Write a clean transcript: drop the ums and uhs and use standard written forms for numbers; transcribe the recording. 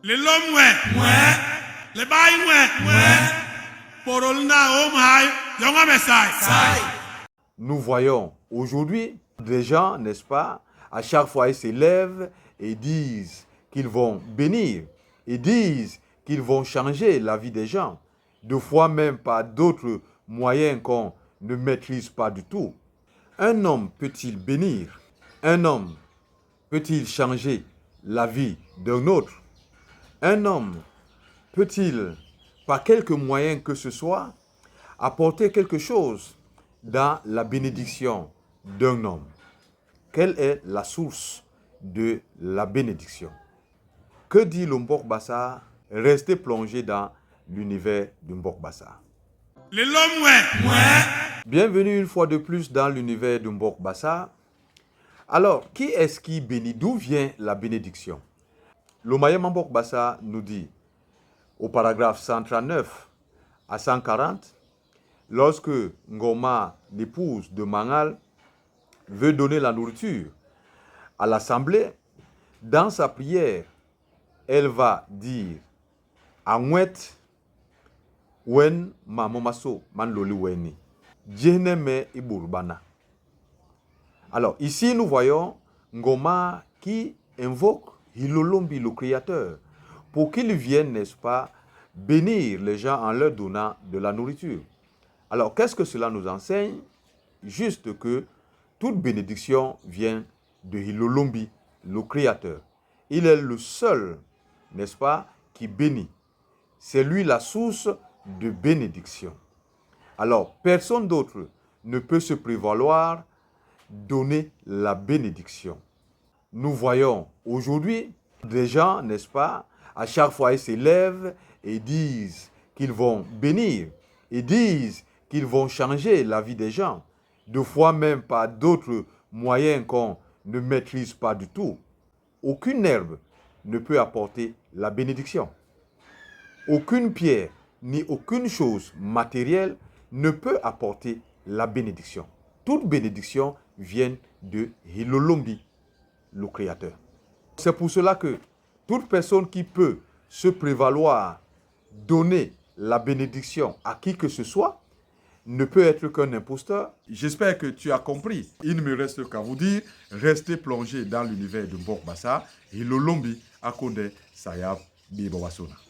Les l'homme les bails Nous voyons aujourd'hui des gens, n'est-ce pas, à chaque fois ils s'élèvent et disent qu'ils vont bénir, et disent qu'ils vont changer la vie des gens, deux fois même par d'autres moyens qu'on ne maîtrise pas du tout. Un homme peut-il bénir? Un homme peut-il changer la vie d'un autre? Un homme peut-il, par quelque moyen que ce soit, apporter quelque chose dans la bénédiction d'un homme? Quelle est la source de la bénédiction? Que dit le Mbok Bassa? Restez plongé dans l'univers du Mbok Bassa. Les l'homme Bienvenue une fois de plus dans l'univers du Mbok Bassa. Alors, qui est-ce qui bénit? D'où vient la bénédiction? Le Mayem Mbok Bassa nous dit au paragraphe 139 à 140, lorsque Ngoma, l'épouse de Mangal, veut donner la nourriture à l'assemblée, dans sa prière, elle va dire Anwet wen mamomaso man loli weni djeneme iburbana. Alors ici nous voyons Ngoma qui invoque Hilolombi le Créateur pour qu'il vienne, n'est-ce pas, bénir les gens en leur donnant de la nourriture. Alors qu'est-ce que cela nous enseigne? Juste que toute bénédiction vient de Hilolombi, le Créateur. Il est le seul, n'est-ce pas, qui bénit. C'est lui la source de bénédiction. Alors, personne d'autre ne peut se prévaloir donner la bénédiction. Nous voyons aujourd'hui des gens, n'est-ce pas, à chaque fois ils s'élèvent et disent qu'ils vont bénir, et disent qu'ils vont changer la vie des gens, deux fois même par d'autres moyens qu'on ne maîtrise pas du tout. Aucune herbe ne peut apporter la bénédiction. Aucune pierre ni aucune chose matérielle ne peut apporter la bénédiction. Toute bénédiction vient de Hilolombi, le Créateur. C'est pour cela que toute personne qui peut se prévaloir donner la bénédiction à qui que ce soit ne peut être qu'un imposteur. J'espère que tu as compris. Il ne me reste qu'à vous dire, restez plongé dans l'univers de Mbok Bassa et le Lombi Akonde Sayab Bibawasona.